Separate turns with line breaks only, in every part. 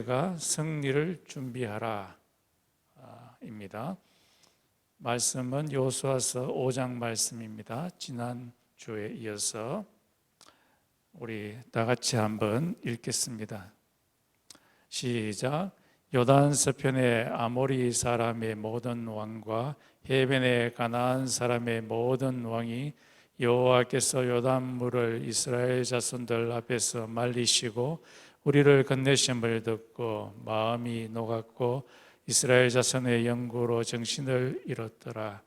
너희가 승리를 준비하라 입니다. 말씀은 여호수아서 5장 말씀입니다. 지난 주에 이어서 우리 다 같이 한번 읽겠습니다. 시작. 요단 서편의 아모리 사람의 모든 왕과 해변의 가나안 사람의 모든 왕이 여호와께서 요단물을 이스라엘 자손들 앞에서 말리시고 우리를 건네심을 듣고 마음이 녹았고 이스라엘 자손의 영구로 정신을 잃었더라.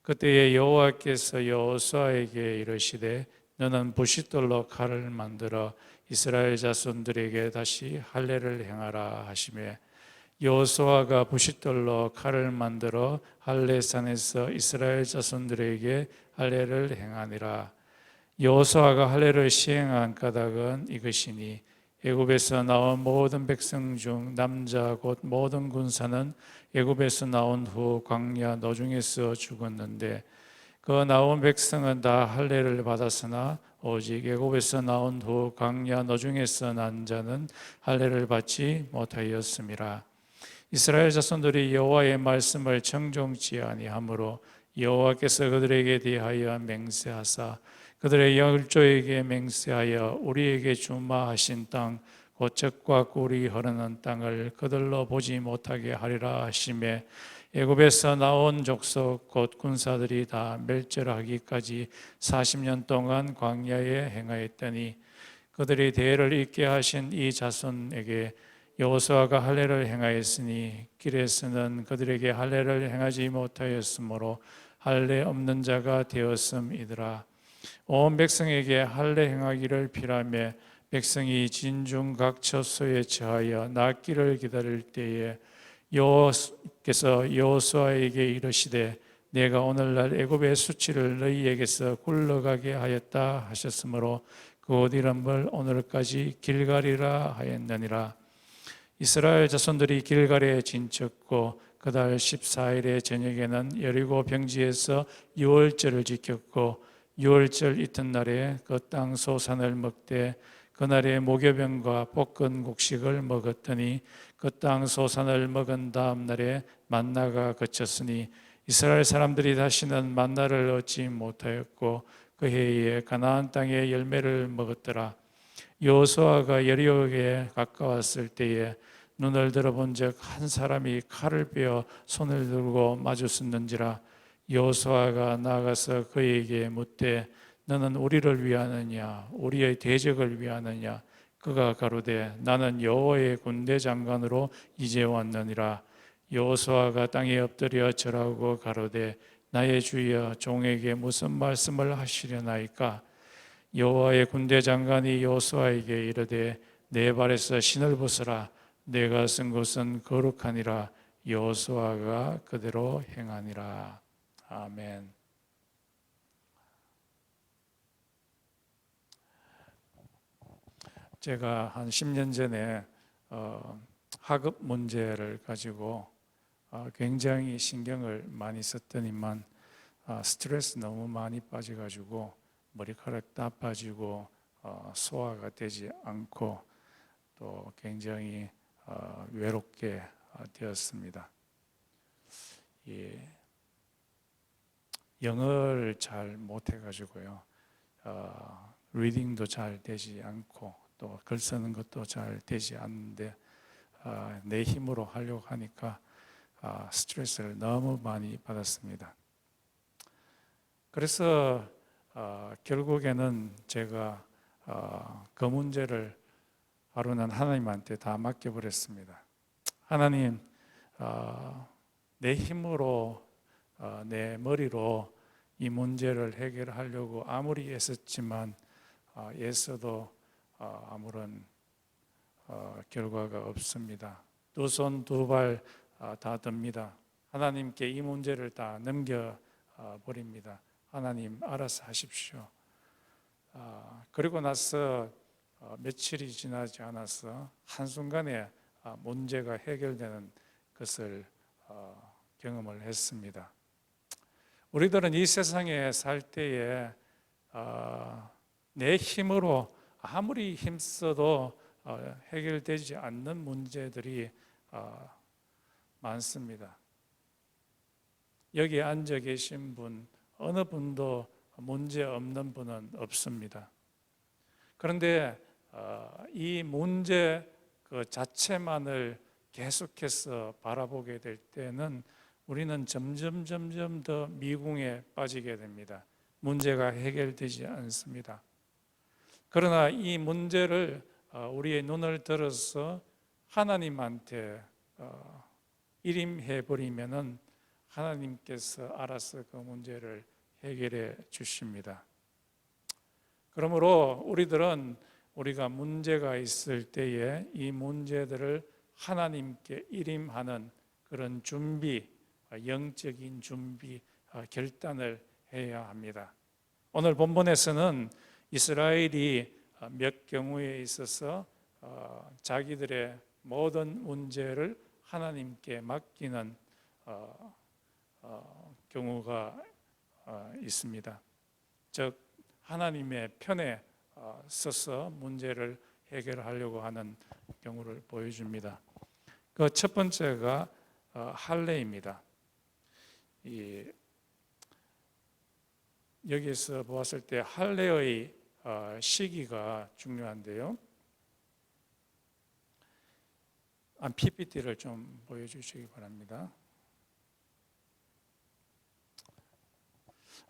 그때에 여호와께서 여호수아에게 이르시되 너는 부싯돌로 칼을 만들어 이스라엘 자손들에게 다시 할례를 행하라 하시매 여호수아가 부싯돌로 칼을 만들어 할례산에서 이스라엘 자손들에게 할례를 행하니라. 여호수아가 할례를 시행한 까닭은 이것이니 애굽에서 나온 모든 백성 중 남자 곧 모든 군사는 애굽에서 나온 후 광야 노중에서 죽었는데 그 나온 백성은 다 할례를 받았으나 오직 애굽에서 나온 후 광야 노중에서 난 자는 할례를 받지 못하였음이라. 이스라엘 자손들이 여호와의 말씀을 청종치 아니하므로 여호와께서 그들에게 대하여 맹세하사 그들의 열조에게 맹세하여 우리에게 주마하신 땅 곧 젖과 꿀이 흐르는 땅을 그들로 보지 못하게 하리라 하시매 애굽에서 나온 족속 곧 군사들이 다 멸절하기까지 40년 동안 광야에 행하였더니 그들이 대를 잇게 하신 이 자손에게 여호수아가 할례를 행하였으니 길에서는 그들에게 할례를 행하지 못하였으므로 할례 없는 자가 되었음이더라. 온 백성에게 할례 행하기를 피라며 백성이 진중 각 처소에 처하여 낫기를 기다릴 때에 여호와께서 여호수아에게 이르시되 내가 오늘날 애굽의 수치를 너희에게서 굴러가게 하였다 하셨으므로 그 옷 이름을 오늘까지 길갈이라 하였느니라. 이스라엘 자손들이 길갈에 진쳤고 그달 14일의 저녁에는 여리고 병지에서 유월절을 지켰고 유월절 이튿날에 그 땅 소산을 먹되 그날에 무교병과 볶은 곡식을 먹었더니 그 땅 소산을 먹은 다음 날에 만나가 그쳤으니 이스라엘 사람들이 다시는 만나를 얻지 못하였고 그 해에 가나안 땅의 열매를 먹었더라. 여호수아가 여리고에 가까웠을 때에 눈을 들어본즉 한 사람이 칼을 빼어 손을 들고 마주섰는지라. 여호수아가 나아가서 그에게 묻되 너는 우리를 위하느냐 우리의 대적을 위하느냐. 그가 가로되 나는 여호와의 군대 장관으로 이제 왔느니라. 여호수아가 땅에 엎드려 절하고 가로되 나의 주여 종에게 무슨 말씀을 하시려나이까. 여호와의 군대 장관이 여호수아에게 이르되 내 발에서 신을 벗으라. 내가 쓴 것은 거룩하니라. 여호수아가 그대로 행하니라. 아멘. 제가 한 10년 전에 학업 문제를 가지고 굉장히 신경을 많이 썼더니만 스트레스 너무 많이 빠져가지고 머리카락 다 빠지고 소화가 되지 않고 또 굉장히 외롭게 되었습니다. 영어를 잘 못해가지고요, 리딩도 잘 되지 않고 또 글 쓰는 것도 잘 되지 않는데 내 힘으로 하려고 하니까 스트레스를 너무 많이 받았습니다. 그래서 결국에는 제가 그 문제를 하루는 하나님한테 다 맡겨버렸습니다. 하나님, 내 힘으로 내 머리로 이 문제를 해결하려고 아무리 애썼지만 애써도 아무런 결과가 없습니다. 두 손 두 발 다 듭니다. 하나님께 이 문제를 다 넘겨버립니다. 하나님 알아서 하십시오. 그리고 나서 며칠이 지나지 않아서 한순간에 문제가 해결되는 것을 경험을 했습니다. 우리들은 이 세상에 살 때에 내 힘으로 아무리 힘써도 해결되지 않는 문제들이 많습니다. 여기 앉아 계신 분 어느 분도 문제 없는 분은 없습니다. 그런데 이 문제 그 자체만을 계속해서 바라보게 될 때는 우리는 점점 더 미궁에 빠지게 됩니다. 문제가 해결되지 않습니다. 그러나 이 문제를 우리의 눈을 들어서 하나님한테 일임해 버리면은 하나님께서 알아서 그 문제를 해결해 주십니다. 그러므로 우리가 문제가 있을 때에 이 문제들을 하나님께 일임하는 그런 준비, 영적인 준비, 결단을 해야 합니다. 오늘 본문에서는 이스라엘이 몇 경우에 있어서 자기들의 모든 문제를 하나님께 맡기는 경우가 있습니다. 즉 하나님의 편에 서서 문제를 해결하려고 하는 경우를 보여줍니다. 그 첫 번째가 할례입니다. 여기서 보았을 때 할례의 시기가 중요한데요. PPT를 좀 보여주시기 바랍니다.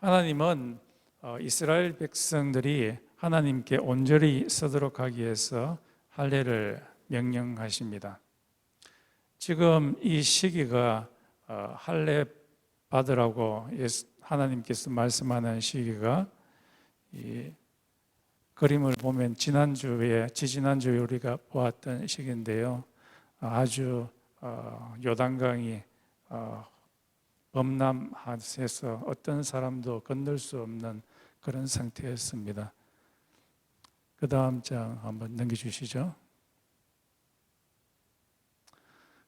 하나님은 이스라엘 백성들이 하나님께 온전히 서도록 하기 위해서 할례를 명령하십니다. 지금 이 시기가 할례 받으라고 하나님께서 말씀하는 시기가 이 그림을 보면 지지난주에 우리가 보았던 시기인데요. 아주 요단강이 범람해서 어떤 사람도 건널 수 없는 그런 상태였습니다. 그 다음 장 한번 넘겨주시죠.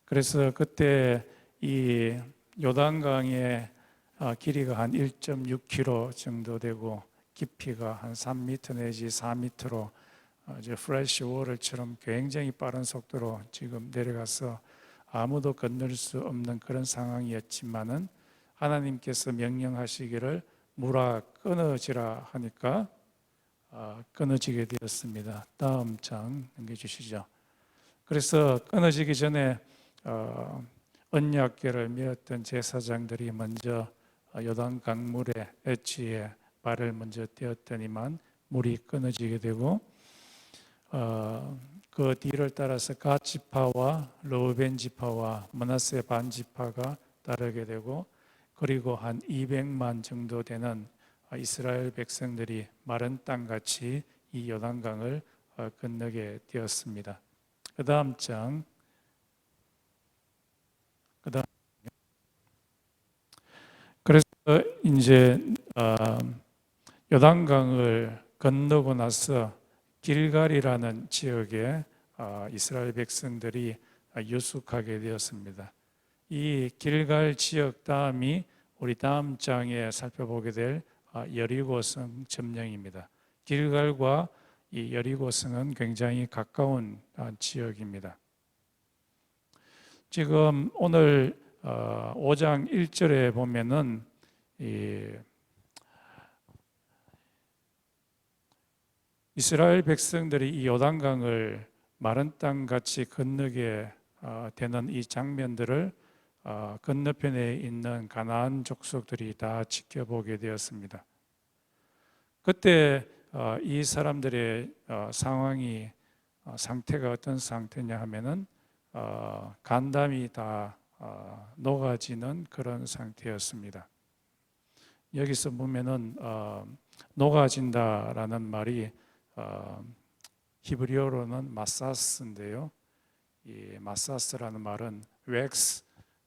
그래서 그때 이 요단강의 길이가 한 1.6km 정도 되고 깊이가 한 3m 내지 4m로 이제 플래시 워터처럼 굉장히 빠른 속도로 지금 내려가서 아무도 건널 수 없는 그런 상황이었지만은 하나님께서 명령하시기를 물아 끊어지라 하니까 끊어지게 되었습니다. 다음 장 넘겨주시죠. 그래서 끊어지기 전에 언약궤를 메었던 제사장들이 먼저 요단 강물의 엣지에 발을 먼저 떼었더니만 물이 끊어지게 되고 그 뒤를 따라서 갓 지파와 르우벤 지파와 므낫세 반 지파가 따르게 되고 그리고 한 200만 정도 되는 이스라엘 백성들이 마른 땅같이 이 요단강을 건너게 되었습니다. 그 다음 장 그래서 이제 요단강을 건너고 나서 길갈이라는 지역에 이스라엘 백성들이 유숙하게 되었습니다. 이 길갈 지역 다음이 우리 다음 장에 살펴보게 될 여리고성 점령입니다. 길갈과 이 여리고성은 굉장히 가까운 지역입니다. 지금 오늘 5장 1절에 보면은 이스라엘 백성들이 이 요단강을 마른 땅같이 건너게 되는 이 장면들을 건너편에 있는 가나안 족속들이 다 지켜보게 되었습니다. 그때 이 사람들의 상태가 어떤 상태냐 하면은 간담이 다 녹아지는 그런 상태였습니다. 여기서 보면은 녹아진다라는 말이 히브리어로는 마사스인데요. 이 마사스라는 말은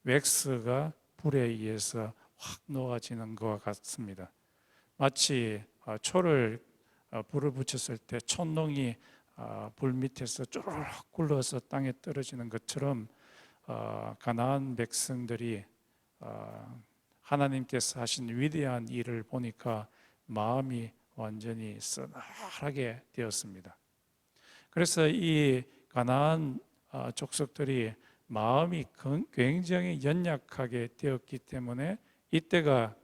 웩스가 불에 의해서 확 녹아지는 것과 같습니다. 마치 초를 불을 붙였을 때 촛농이 불 밑에서 쪼르륵 굴러서 땅에 떨어지는 것처럼 가나안 백성들이 하나님께서 하신 위대한 일을 보니까 마음이 완전히 써나하게 되었습니다. 그래서 이 가나안 족속들이 마음이 굉장히 연약하게 되었기 때문에 이때가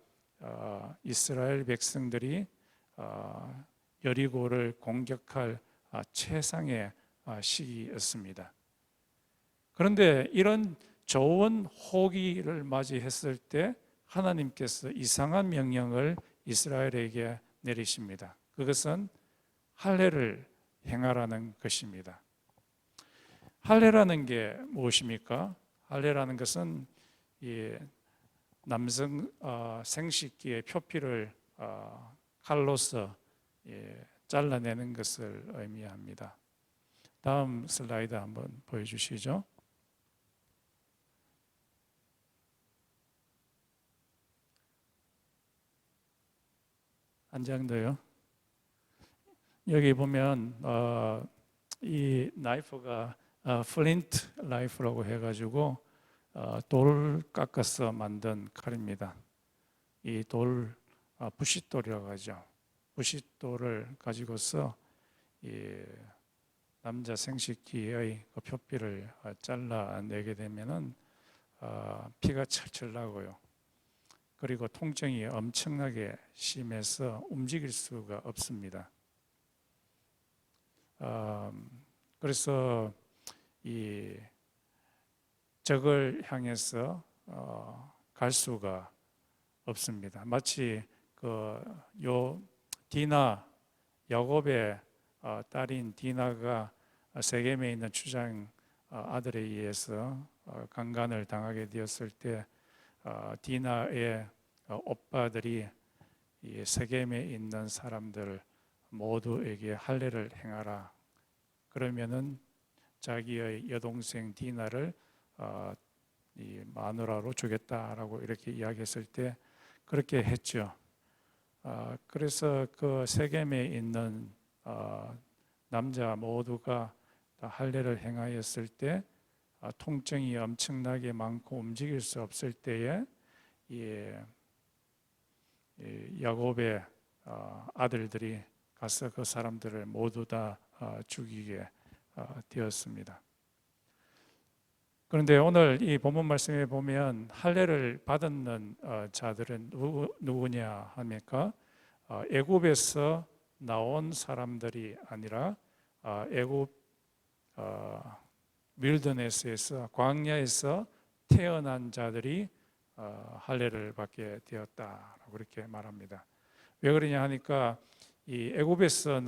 이스라엘 백성들이 여리고를 공격할 최상의 시기였습니다. 그런데 이런 좋은 호기를 맞이했을 때 하나님께서 이상한 명령을 이스라엘에게 내리십니다. 그것은 할례를 행하라는 것입니다. 할례라는 게 무엇입니까? 할례라는 것은 이 남성 생식기의 표피를 칼로서 잘라내는 것을 의미합니다. 다음 슬라이드 한번 보여주시죠. 한 장 더요. 여기 보면 이 나이프가 플린트 나이프라고 해가지고 돌 깎아서 만든 칼입니다. 이 돌 부싯돌이라고 하죠. 부싯돌을 가지고서 이 남자 생식기의 그 표피를 잘라내게 되면은 피가 철철 나고요. 그리고 통증이 엄청나게 심해서 움직일 수가 없습니다. 그래서 이 적을 향해서 갈 수가 없습니다. 마치 디나 야곱의 딸인 디나가 세겜에 있는 추장 아들에 의해서 강간을 당하게 되었을 때 디나의 오빠들이 이 세겜에 있는 사람들 모두에게 할례를 행하라. 그러면은 자기의 여동생 디나를 이 마누라로 주겠다라고 이렇게 이야기했을 때 그렇게 했죠. 그래서 그 세겜에 있는 남자 모두가 다 할례를 행하였을 때 통증이 엄청나게 많고 움직일 수 없을 때에 야곱의 아들들이 가서 그 사람들을 모두 다 죽이게 되었습니다. 그런데 오늘 이 본문 말씀에 보면 할례를 받는 자들은 누구냐 하니까 애굽에서 나온 사람들이 아니라 애굽 윌더네스에서 광야에서 태어난 자들이 할례를 받게 되었다라고 그렇게 말합니다. 왜 그러냐 하니까 이 애굽에서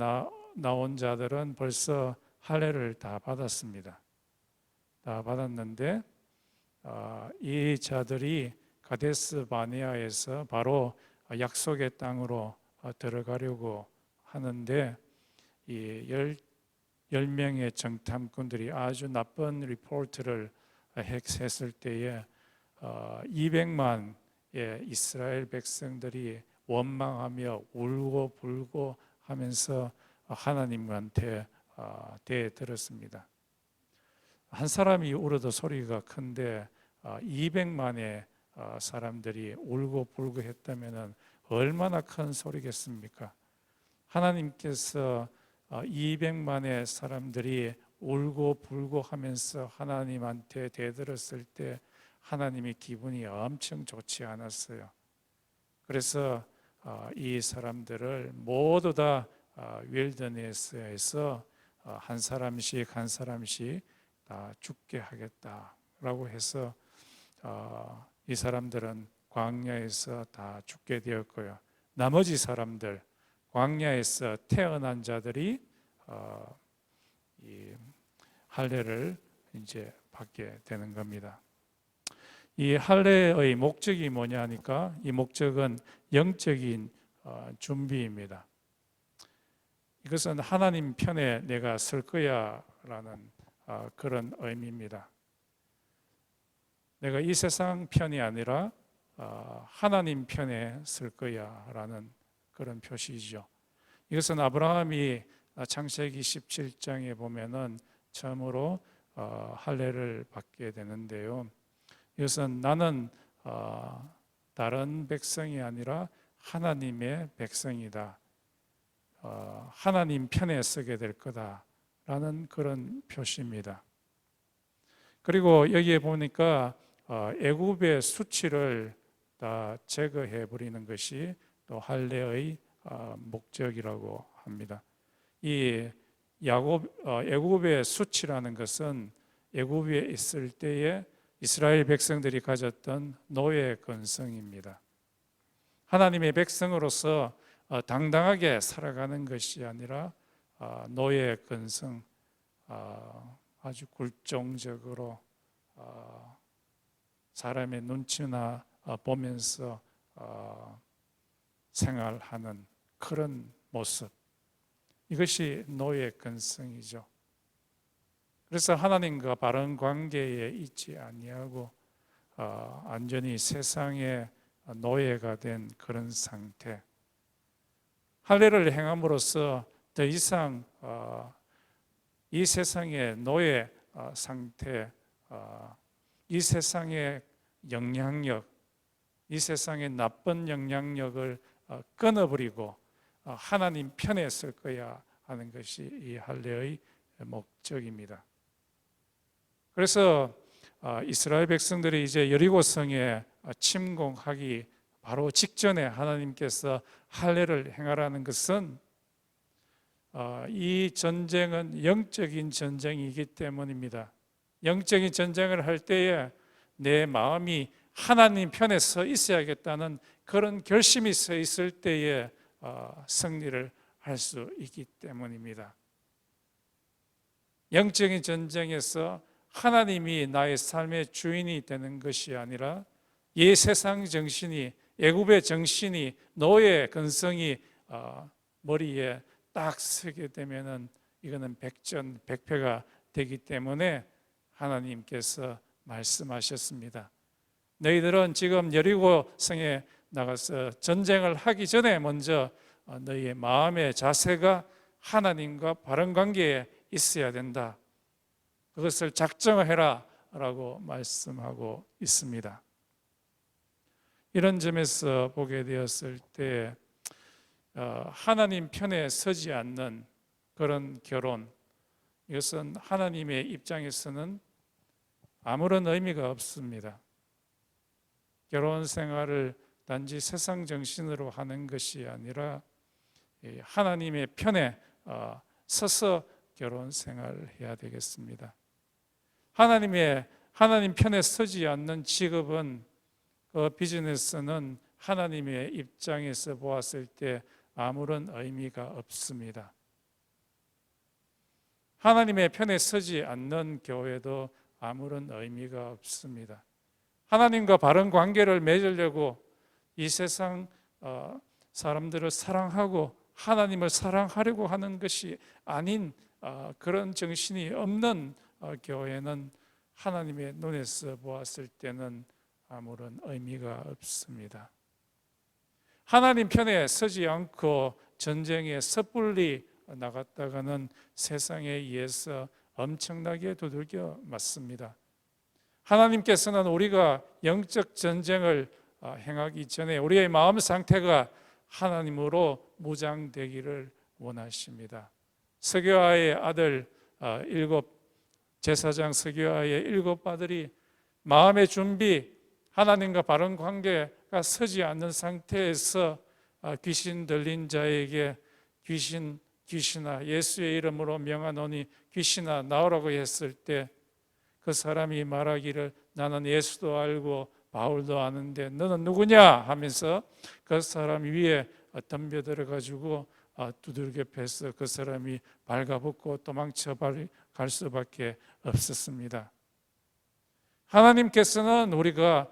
나온 자들은 벌써 할례를 다 받았습니다. 다 받았는데 이 자들이 가데스 바네아에서 바로 약속의 땅으로 들어가려고 하는데 이 10명의 정탐꾼들이 아주 나쁜 리포트를 했을 때에 200만의 이스라엘 백성들이 원망하며 울고 불고 하면서 하나님한테 대들었습니다. 한 사람이 울어도 소리가 큰데 200만의 사람들이 울고 불고 했다면 얼마나 큰 소리겠습니까? 하나님께서 200만의 사람들이 울고 불고 하면서 하나님한테 대들었을 때 하나님의 기분이 엄청 좋지 않았어요. 그래서 이 사람들을 모두 다 윌더네스에서 한 사람씩 다 죽게 하겠다라고 해서 이 사람들은 광야에서 다 죽게 되었고요. 나머지 사람들 광야에서 태어난 자들이 이 할례를 이제 받게 되는 겁니다. 이 할례의 목적이 뭐냐 하니까 이 목적은 영적인 준비입니다. 이것은 하나님 편에 내가 설 거야라는 그런 의미입니다. 내가 이 세상 편이 아니라 하나님 편에 설 거야라는 그런 표시이죠. 이것은 아브라함이 창세기 17장에 보면은 처음으로 할례를 받게 되는데요. 이것은 나는 다른 백성이 아니라 하나님의 백성이다. 하나님 편에 서게 될 거다 라는 그런 표시입니다. 그리고 여기에 보니까 애굽의 수치를 다 제거해 버리는 것이 또 할례의 목적이라고 합니다. 이 애굽의 수치라는 것은 애굽에 있을 때에 이스라엘 백성들이 가졌던 노예 근성입니다. 하나님의 백성으로서 당당하게 살아가는 것이 아니라 노예 근성, 아주 굴종적으로 사람의 눈치나 보면서 생활하는 그런 모습, 이것이 노예 근성이죠. 그래서 하나님과 바른 관계에 있지 아니하고 완전히 세상의 노예가 된 그런 상태. 할례를 행함으로써 더 이상 이 세상의 노예 상태, 이 세상의 영향력, 이 세상의 나쁜 영향력을 끊어버리고 하나님 편에 설 거야 하는 것이 이 할례의 목적입니다. 그래서 이스라엘 백성들이 이제 여리고성에 침공하기 바로 직전에 하나님께서 할례를 행하라는 것은 이 전쟁은 영적인 전쟁이기 때문입니다. 영적인 전쟁을 할 때에 내 마음이 하나님 편에 서 있어야겠다는 그런 결심이 서 있을 때에 승리를 할 수 있기 때문입니다. 영적인 전쟁에서 하나님이 나의 삶의 주인이 되는 것이 아니라 이 세상 정신이, 애굽의 정신이, 노예 근성이 머리에 딱 서게 되면은 이거는 백전백패가 되기 때문에 하나님께서 말씀하셨습니다. 너희들은 지금 여리고 성에 나가서 전쟁을 하기 전에 먼저 너희의 마음의 자세가 하나님과 바른 관계에 있어야 된다. 그것을 작정해라 라고 말씀하고 있습니다. 이런 점에서 보게 되었을 때 하나님 편에 서지 않는 그런 결혼, 이것은 하나님의 입장에서는 아무런 의미가 없습니다. 결혼 생활을 단지 세상 정신으로 하는 것이 아니라 하나님의 편에 서서 결혼 생활을 해야 되겠습니다. 하나님 편에 서지 않는 직업은, 그 비즈니스는 하나님의 입장에서 보았을 때 아무런 의미가 없습니다. 하나님의 편에 서지 않는 교회도 아무런 의미가 없습니다. 하나님과 바른 관계를 맺으려고 이 세상 사람들을 사랑하고 하나님을 사랑하려고 하는 것이 아닌 그런 정신이 없는 교회는 하나님의 눈에서 보았을 때는 아무런 의미가 없습니다. 하나님 편에 서지 않고 전쟁에 섣불리 나갔다가는 세상에 의해서 엄청나게 두들겨 맞습니다. 하나님께서는 우리가 영적 전쟁을 행하기 전에 우리의 마음 상태가 하나님으로 무장되기를 원하십니다. 스게와의 아들 제사장 스게와의 7 아들이 마음의 준비, 하나님과 바른 관계가 서지 않는 상태에서 귀신 들린 자에게 귀신아 예수의 이름으로 명하노니 귀신아 나오라고 했을 때 그 사람이 말하기를 나는 예수도 알고 바울도 아는데 너는 누구냐 하면서 그 사람 위에 덤벼들어 가지고 두들겨 패서 그 사람이 발가벗고 도망쳐 갈 수밖에 없었습니다. 하나님께서는 우리가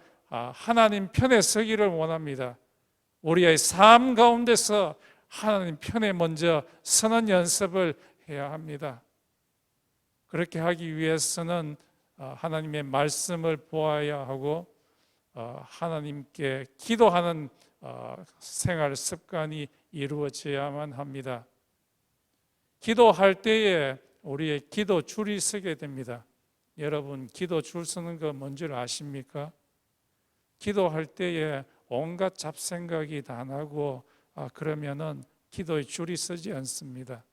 하나님 편에 서기를 원합니다. 우리의 삶 가운데서 하나님 편에 먼저 서는 연습을 해야 합니다. 그렇게 하기 위해서는 하나님의 말씀을 보아야 하고 하나님께 기도하는 생활 습관이 이루어져야만 합니다. 기도할 때에 우리의 기도 줄이 서게 됩니다. 여러분 기도 줄 서는 거 뭔지 아십니까? 기도할 때에 온갖 잡생각이 다 나고 그러면은 기도의 줄이 서지 않습니다.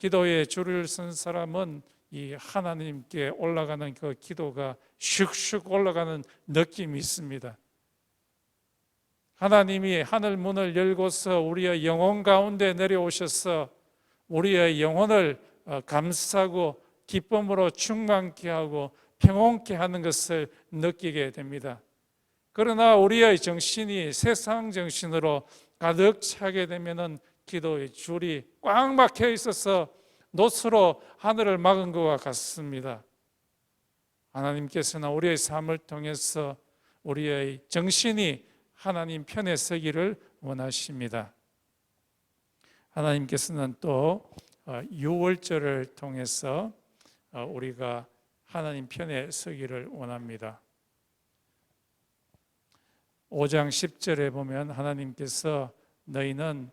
기도에 줄을 쓴 사람은 이 하나님께 올라가는 그 기도가 슉슉 올라가는 느낌이 있습니다. 하나님이 하늘 문을 열고서 우리의 영혼 가운데 내려오셔서 우리의 영혼을 감싸고 기쁨으로 충만케 하고 평온케 하는 것을 느끼게 됩니다. 그러나 우리의 정신이 세상 정신으로 가득 차게 되면은 기도의 줄이 꽉 막혀 있어서 노수로 하늘을 막은 것과 같습니다. 하나님께서는 우리의 삶을 통해서 우리의 정신이 하나님 편에 서기를 원하십니다. 하나님께서는 또 유월절을 통해서 우리가 하나님 편에 서기를 원합니다. 5장 10절에 보면 하나님께서 너희는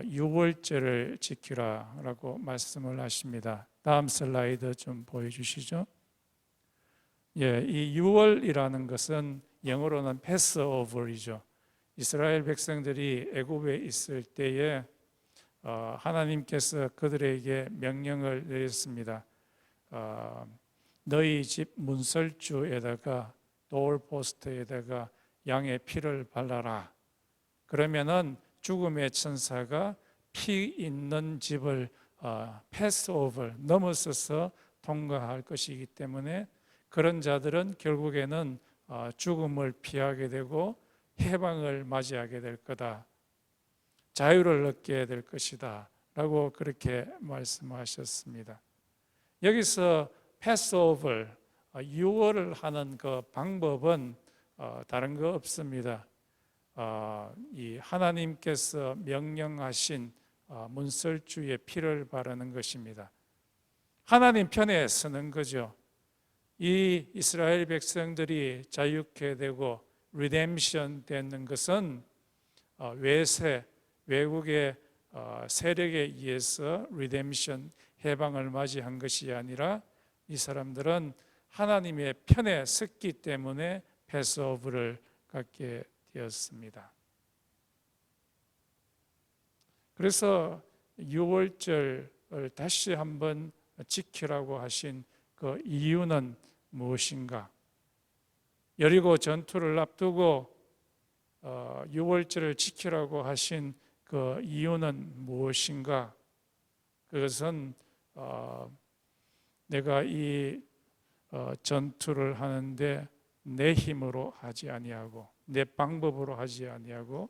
유월절을 지키라 라고 말씀을 하십니다. 다음 슬라이드 좀 보여주시죠. 예, 이 유월이라는 것은 영어로는 패스오버이죠. 이스라엘 백성들이 애굽에 있을 때에 하나님께서 그들에게 명령을 내렸습니다. 너희 집 문설주에다가 도어포스트에다가 양의 피를 발라라. 그러면은 죽음의 천사가 피 있는 집을 패스오버 넘어서서 통과할 것이기 때문에 그런 자들은 결국에는 죽음을 피하게 되고 해방을 맞이하게 될 거다. 자유를 얻게 될 것이다 라고 그렇게 말씀하셨습니다. 여기서 패스오버 유월을 하는 그 방법은 다른 거 없습니다. 이 하나님께서 명령하신 문설주의 피를 바르는 것입니다. 하나님 편에 서는 거죠. 이 이스라엘 백성들이 자유케 되고 리뎀션 되는 것은 외국의 세력에 의해서 리뎀션 해방을 맞이한 것이 아니라 이 사람들은 하나님의 편에 섰기 때문에 패스오브를 갖게 되었습니다. 그래서 유월절을 다시 한번 지키라고 하신 그 이유는 무엇인가? 여리고 전투를 앞두고 유월절을 지키라고 하신 그 이유는 무엇인가? 그것은 내가 이 전투를 하는데 내 힘으로 하지 아니하고 내 방법으로 하지 아니하고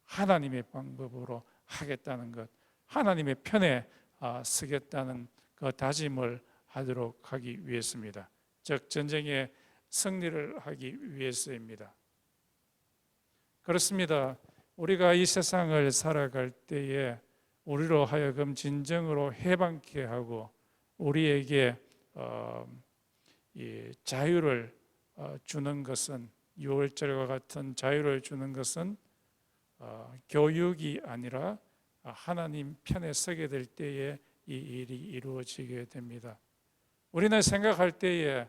하나님의 방법으로 하겠다는 것, 하나님의 편에 서겠다는 그 다짐을 하도록 하기 위해서입니다. 즉 전쟁의 승리를 하기 위해서입니다. 그렇습니다. 우리가 이 세상을 살아갈 때에 우리로 하여금 진정으로 해방케 하고 우리에게 이 자유를 주는 것은 유월절과 같은 자유를 주는 것은 교육이 아니라 하나님 편에 서게 될 때에 이 일이 이루어지게 됩니다. 우리는 생각할 때에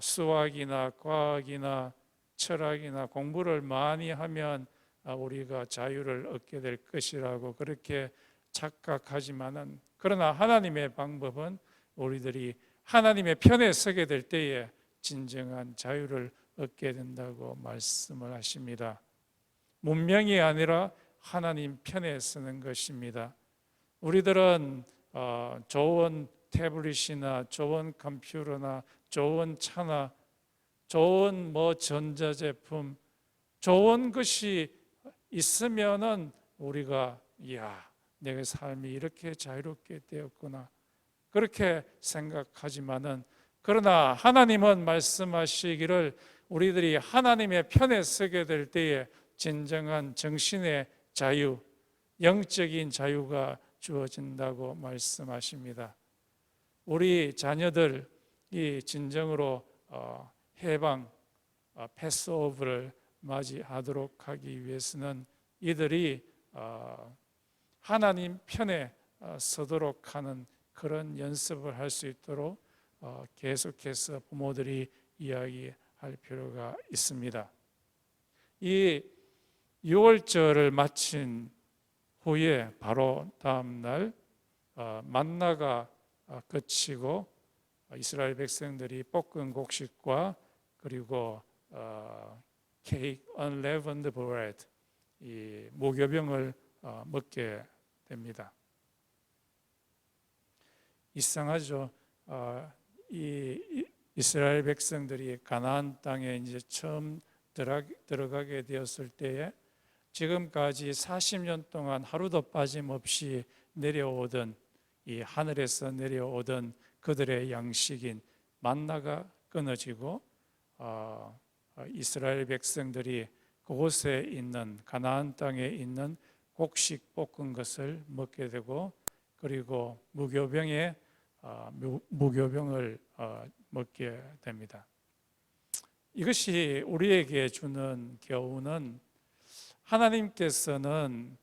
수학이나 과학이나 철학이나 공부를 많이 하면 우리가 자유를 얻게 될 것이라고 그렇게 착각하지만은, 그러나 하나님의 방법은 우리들이 하나님의 편에 서게 될 때에 진정한 자유를 얻게 된다고 말씀을 하십니다. 문명이 아니라 하나님 편에 서는 것입니다. 우리들은 좋은 태블릿이나 좋은 컴퓨터나 좋은 차나 좋은 전자제품, 좋은 것이 있으면은 우리가 내 삶이 이렇게 자유롭게 되었구나 그렇게 생각하지만은, 그러나 하나님은 말씀하시기를 우리들이 하나님의 편에 서게 될 때에 진정한 정신의 자유, 영적인 자유가 주어진다고 말씀하십니다. 우리 자녀들이 진정으로 해방, 패스오브를 맞이하도록 하기 위해서는 이들이 하나님 편에 서도록 하는 그런 연습을 할 수 있도록 계속해서 부모들이 이야기할 필요가 있습니다. 이 6월절을 마친 후에 바로 다음 날 만나가 그치고 이스라엘 백성들이 볶은 곡식과 그리고 케이크, unleavened bread, 이 무교병을 먹게 됩니다. 이상하죠. 이 이스라엘 백성들이 가나안 땅에 이제 처음 들어가게 되었을 때에 지금까지 40년 동안 하루도 빠짐없이 내려오던 이 하늘에서 내려오던 그들의 양식인 만나가 끊어지고 이스라엘 백성들이 그곳에 있는 가나안 땅에 있는 곡식 볶은 것을 먹게 되고 그리고 무교병을 먹게 됩니다. 이것이 우리에게 주는 교훈은 하나님께서는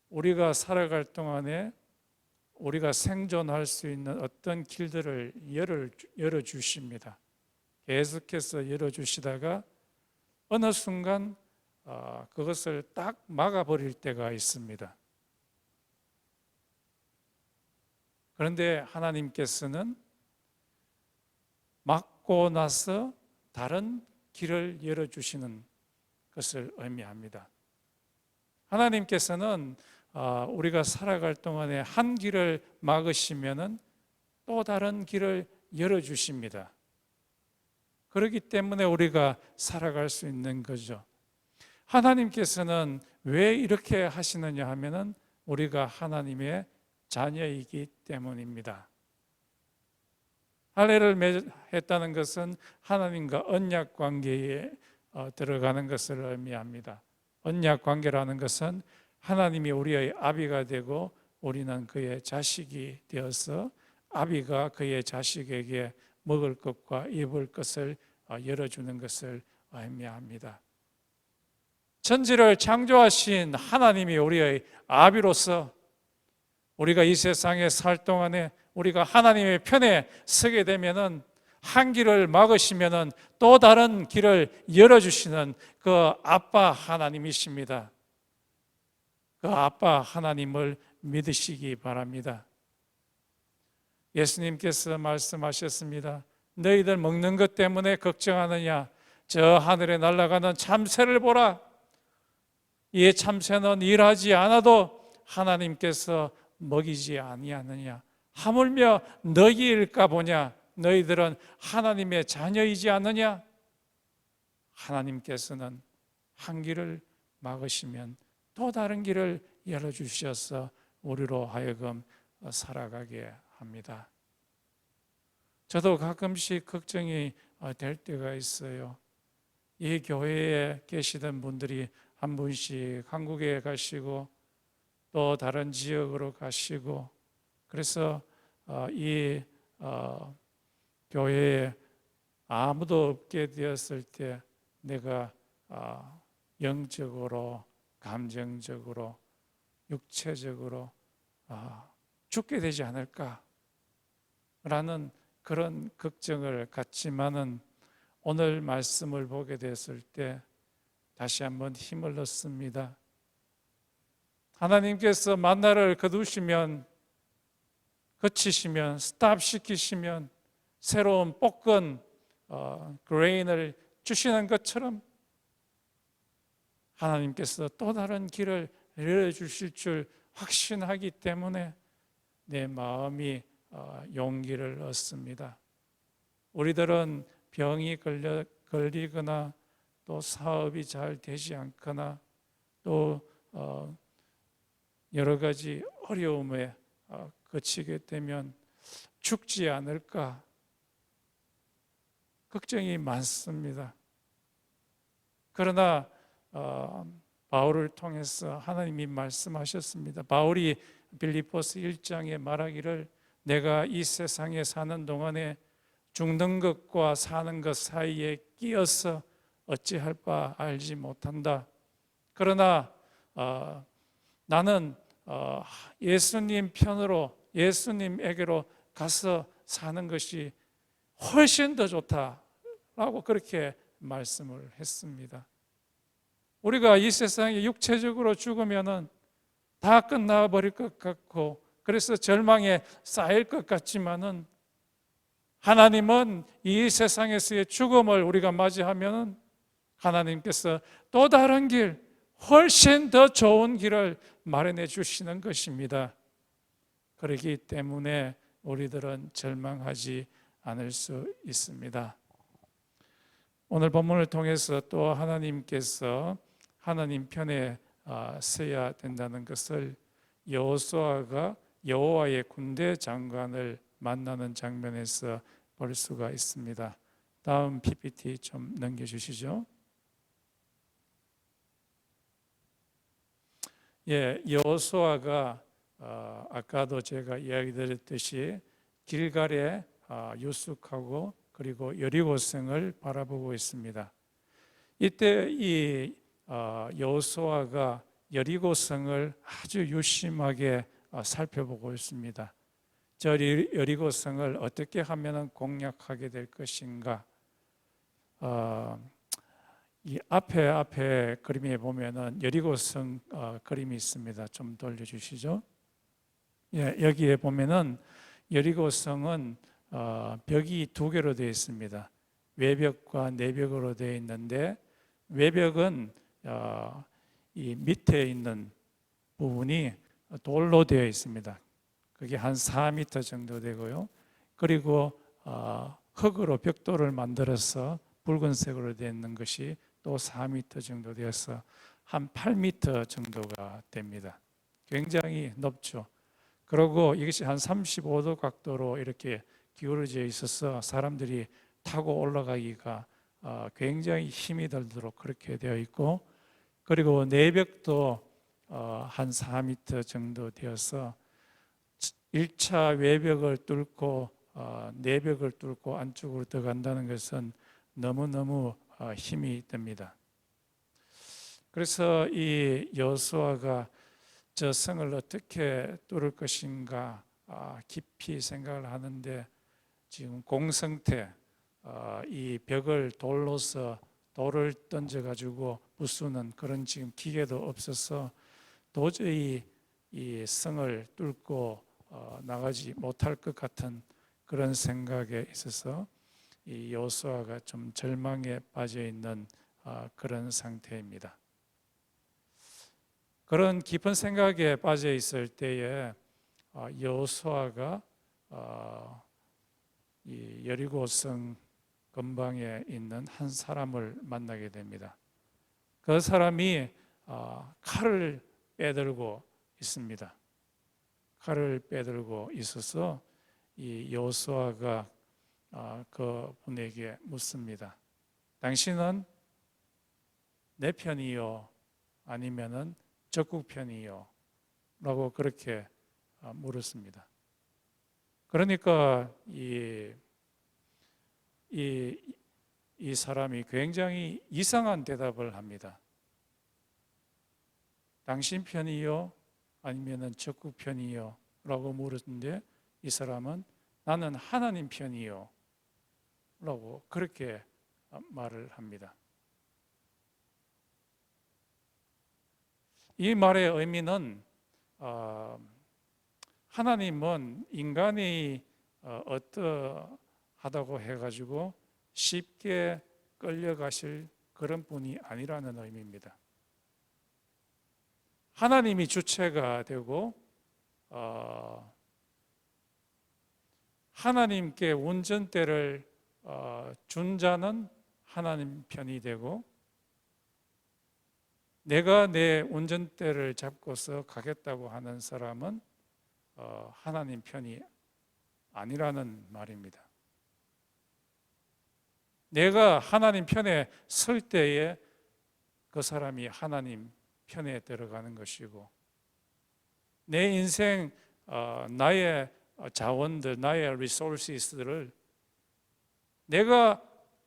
우리가 살아갈 동안에 우리가 생존할 수 있는 어떤 길들을 열어주십니다. 계속해서 열어주시다가 어느 순간 그것을 딱 막아버릴 때가 있습니다. 그런데 하나님께서는 막고 나서 다른 길을 열어주시는 것을 의미합니다. 하나님께서는 우리가 살아갈 동안에 한 길을 막으시면은 또 다른 길을 열어주십니다. 그렇기 때문에 우리가 살아갈 수 있는 거죠. 하나님께서는 왜 이렇게 하시느냐 하면은 우리가 하나님의 자녀이기 때문입니다. 할례를 맺었다는 것은 하나님과 언약 관계에 들어가는 것을 의미합니다. 언약 관계라는 것은 하나님이 우리의 아비가 되고 우리는 그의 자식이 되어서 아비가 그의 자식에게 먹을 것과 입을 것을 열어주는 것을 의미합니다. 천지를 창조하신 하나님이 우리의 아비로서 우리가 이 세상에 살 동안에 우리가 하나님의 편에 서게 되면은 한 길을 막으시면은 또 다른 길을 열어주시는 그 아빠 하나님이십니다. 그 아빠 하나님을 믿으시기 바랍니다. 예수님께서 말씀하셨습니다. 너희들 먹는 것 때문에 걱정하느냐? 저 하늘에 날아가는 참새를 보라. 이 참새는 일하지 않아도 하나님께서 먹이지 아니하느냐? 하물며 너희일까 보냐? 너희들은 하나님의 자녀이지 않느냐? 하나님께서는 한 길을 막으시면 또 다른 길을 열어주셔서 우리로 하여금 살아가게 합니다. 저도 가끔씩 걱정이 될 때가 있어요. 이 교회에 계시던 분들이 한 분씩 한국에 가시고 또 다른 지역으로 가시고 그래서 이 교회에 아무도 없게 되었을 때 내가 영적으로, 감정적으로, 육체적으로 죽게 되지 않을까라는 그런 걱정을 갖지만은 오늘 말씀을 보게 됐을 때 다시 한번 힘을 얻습니다. 하나님께서 만나를 거두시면, 거치시면, 스탑시키시면 새로운 볶은 그레인을 주시는 것처럼 하나님께서 또 다른 길을 열어주실 줄 확신하기 때문에 내 마음이 용기를 얻습니다. 우리들은 병이 걸리거나 또 사업이 잘 되지 않거나 또 여러 가지 어려움에 거치게 되면 죽지 않을까 걱정이 많습니다. 그러나 바울을 통해서 하나님이 말씀하셨습니다. 바울이 빌립보서 1장에 말하기를 내가 이 세상에 사는 동안에 죽는 것과 사는 것 사이에 끼어서 어찌할 바 알지 못한다. 그러나 나는 예수님 편으로 예수님에게로 가서 사는 것이 훨씬 더 좋다라고 그렇게 말씀을 했습니다. 우리가 이 세상에 육체적으로 죽으면은 다 끝나버릴 것 같고, 그래서 절망에 쌓일 것 같지만은, 하나님은 이 세상에서의 죽음을 우리가 맞이하면 하나님께서 또 다른 길, 훨씬 더 좋은 길을 마련해 주시는 것입니다. 그렇기 때문에 우리들은 절망하지 않을 수 있습니다. 오늘 본문을 통해서 또 하나님께서 하나님 편에 서야 된다는 것을 여호수아가 여호와의 군대 장관을 만나는 장면에서 볼 수가 있습니다. 다음 PPT 좀 넘겨주시죠. 여호수아가 아까도 제가 이야기 드렸듯이 길갈에 유숙하고 그리고 여리고성을 바라보고 있습니다. 이때 이 여호수아가 여리고성을 아주 유심하게 살펴보고 있습니다. 저 여리고성을 어떻게 하면 공략하게 될 것인가? 이 앞에 그림에 보면은 여리고성 그림이 있습니다. 좀 돌려주시죠. 여기에 보면은 여리고성은 벽이 두 개로 되어 있습니다. 외벽과 내벽으로 되어 있는데, 외벽은 이 밑에 있는 부분이 돌로 되어 있습니다. 그게 한 4m 정도 되고요. 그리고 흙으로 벽돌을 만들어서 붉은색으로 되어 있는 것이 또 4m 정도 되어서 한 8m 정도가 됩니다. 굉장히 높죠. 그리고 이것이 한 35도 각도로 이렇게 기울어져 있어서 사람들이 타고 올라가기가 굉장히 힘이 들도록 그렇게 되어 있고, 그리고 내벽도 한 4m 정도 되어서 1차 외벽을 뚫고 내벽을 뚫고 안쪽으로 들어간다는 것은 너무너무 힘이 듭니다. 그래서 이 여호수아가 저 성을 어떻게 뚫을 것인가 깊이 생각을 하는데, 지금 공성태 이 벽을 돌을 던져가지고 부수는 그런 지금 기계도 없어서 도저히 이 성을 뚫고 나가지 못할 것 같은 그런 생각에 있어서 이 여호수아가 좀 절망에 빠져 있는 그런 상태입니다. 그런 깊은 생각에 빠져 있을 때에 여호수아가 이 여리고성 근방에 있는 한 사람을 만나게 됩니다. 그 사람이 칼을 빼들고 있습니다. 칼을 빼들고 있어서 이 여호수아가 그 분에게 묻습니다. 당신은 내 편이요 아니면은 적국 편이요? 라고 그렇게 물었습니다. 그러니까 이 사람이 굉장히 이상한 대답을 합니다. 당신 편이요? 아니면은 적국 편이요? 라고 물었는데, 이 사람은 나는 하나님 편이요 라고 그렇게 말을 합니다. 이 말의 의미는 하나님은 인간이 어떠하다고 해가지고 쉽게 끌려가실 그런 분이 아니라는 의미입니다. 하나님이 주체가 되고 하나님께 운전대를 준 자는 하나님 편이 되고, 내가 내 운전대를 잡고서 가겠다고 하는 사람은 하나님 편이 아니라는 말입니다. 내가 하나님 편에 설 때에 그 사람이 하나님 편에 들어가는 것이고, 내 인생 나의 자원들, 나의 리소스들을 내가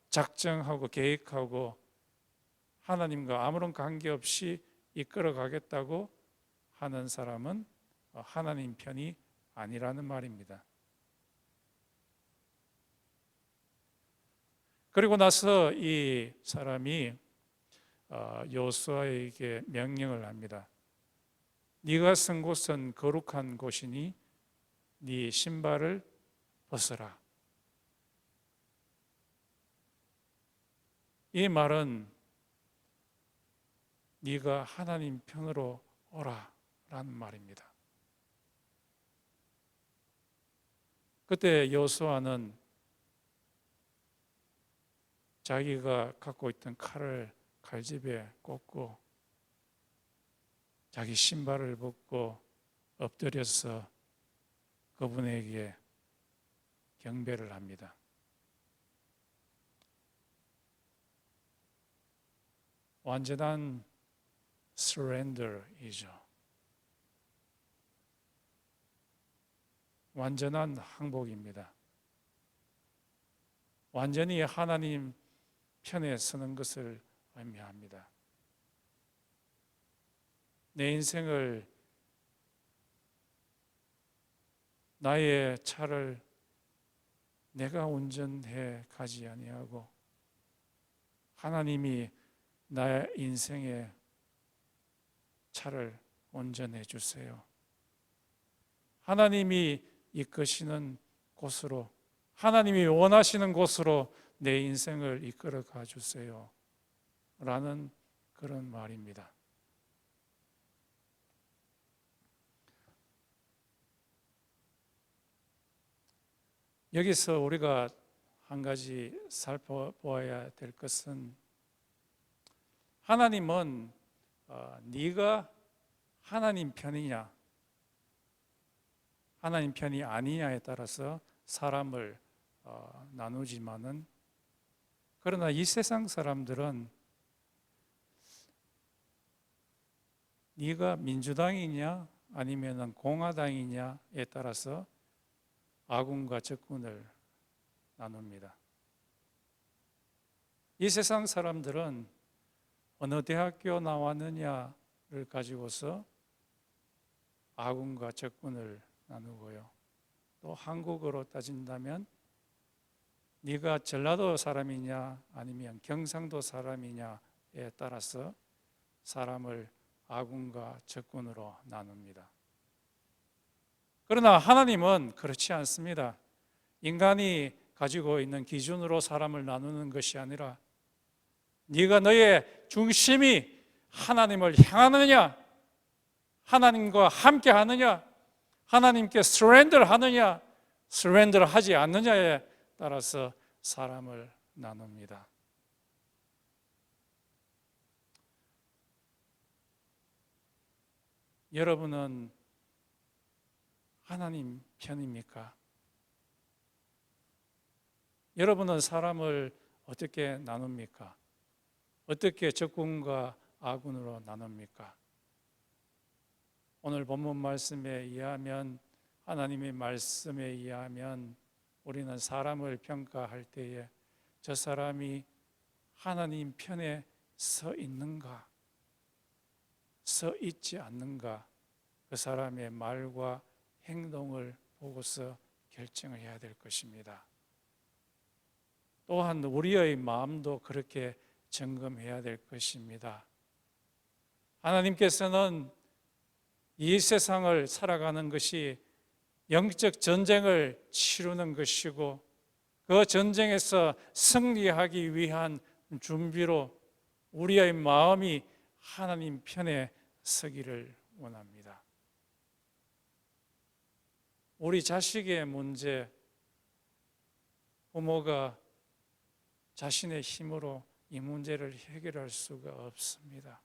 작정하고 계획하고 하나님과 아무런 관계없이 이끌어 가겠다고 하는 사람은 하나님 편이 아니라는 말입니다. 그리고 나서 이 사람이 여호수아에게 명령을 합니다. 네가 선 곳은 거룩한 곳이니 네 신발을 벗어라. 이 말은 네가 하나님 편으로 오라 라는 말입니다. 그때 여호수아는 자기가 갖고 있던 칼을 칼집에 꽂고 자기 신발을 벗고 엎드려서 그분에게 경배를 합니다. 완전한 surrender이죠. 완전한 항복입니다. 완전히 하나님 편에 서는 것을 의미합니다. 내 인생을, 나의 차를 내가 운전해 가지 아니하고 하나님이 나의 인생의 차를 운전해 주세요. 하나님이 이끄시는 곳으로, 하나님이 원하시는 곳으로 내 인생을 이끌어 가 주세요 라는 그런 말입니다. 여기서 우리가 한 가지 살펴보아야 될 것은, 하나님은 네가 하나님 편이냐 하나님 편이 아니냐에 따라서 사람을 나누지만은, 그러나 이 세상 사람들은 네가 민주당이냐 아니면 공화당이냐에 따라서 아군과 적군을 나눕니다. 이 세상 사람들은 어느 대학교 나왔느냐를 가지고서 아군과 적군을 나누고요. 또 한국어로 따진다면 네가 전라도 사람이냐 아니면 경상도 사람이냐에 따라서 사람을 아군과 적군으로 나눕니다. 그러나 하나님은 그렇지 않습니다. 인간이 가지고 있는 기준으로 사람을 나누는 것이 아니라, 네가 너의 중심이 하나님을 향하느냐, 하나님과 함께 하느냐, 하나님께 서렌더 하느냐, 서렌더 하지 않느냐에 따라서 사람을 나눕니다. 여러분은 하나님 편입니까? 여러분은 사람을 어떻게 나눕니까? 어떻게 적군과 아군으로 나눕니까? 오늘 본문 말씀에 의하면, 하나님의 말씀에 의하면 우리는 사람을 평가할 때에 저 사람이 하나님 편에 서 있는가, 서 있지 않는가, 그 사람의 말과 행동을 보고서 결정을 해야 될 것입니다. 또한 우리의 마음도 그렇게 점검해야 될 것입니다. 하나님께서는 이 세상을 살아가는 것이 영적 전쟁을 치르는 것이고, 그 전쟁에서 승리하기 위한 준비로 우리의 마음이 하나님 편에 서기를 원합니다. 우리 자식의 문제, 부모가 자신의 힘으로 이 문제를 해결할 수가 없습니다.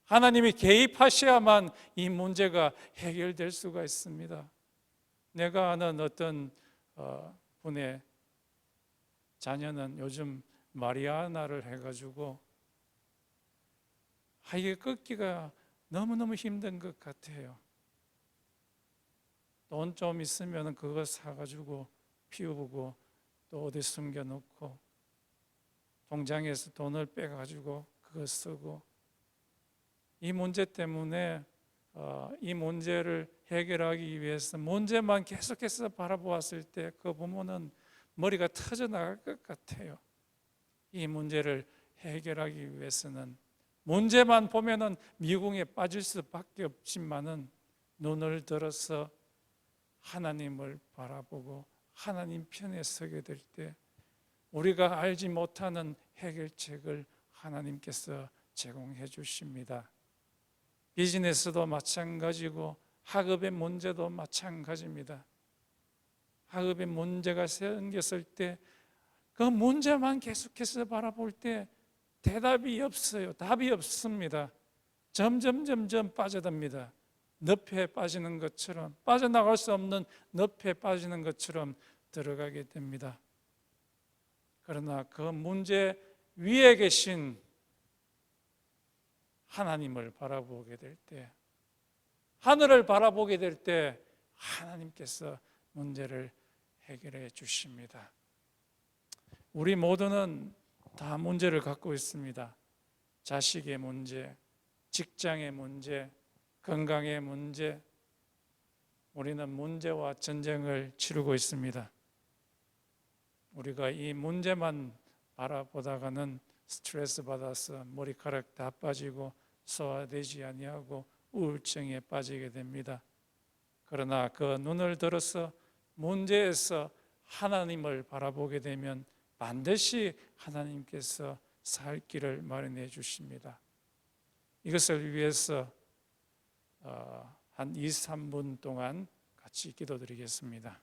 하나님이 개입하셔야만 이 문제가 해결될 수가 있습니다. 내가 아는 어떤 분의 자녀는 요즘 마리아나를 해가지고 이게 끊기가 너무너무 힘든 것 같아요. 돈 좀 있으면 그거 사가지고 피우고 또 어디 숨겨놓고 통장에서 돈을 빼가지고 그거 쓰고, 이 문제 때문에 이 문제를 해결하기 위해서 문제만 계속해서 바라보았을 때 그 부모는 머리가 터져 나갈 것 같아요. 이 문제를 해결하기 위해서는 문제만 보면은 미궁에 빠질 수밖에 없지만은 눈을 들어서 하나님을 바라보고 하나님 편에 서게 될 때 우리가 알지 못하는 해결책을 하나님께서 제공해 주십니다. 비즈니스도 마찬가지고 학업의 문제도 마찬가지입니다. 학업의 문제가 생겼을 때 그 문제만 계속해서 바라볼 때 대답이 없어요. 답이 없습니다. 점점 빠져듭니다. 늪에 빠지는 것처럼, 빠져나갈 수 없는 늪에 빠지는 것처럼 들어가게 됩니다. 그러나 그 문제 위에 계신 하나님을 바라보게 될 때, 하늘을 바라보게 될 때 하나님께서 문제를 해결해 주십니다. 우리 모두는 다 문제를 갖고 있습니다. 자식의 문제, 직장의 문제, 건강의 문제. 우리는 문제와 전쟁을 치르고 있습니다. 우리가 이 문제만 바라보다가는 스트레스 받아서 머리카락 다 빠지고 소화되지 아니하고 우울증에 빠지게 됩니다. 그러나 그 눈을 들어서 문제에서 하나님을 바라보게 되면 반드시 하나님께서 살 길을 마련해 주십니다. 이것을 위해서 한 2, 3분 동안 같이 기도드리겠습니다.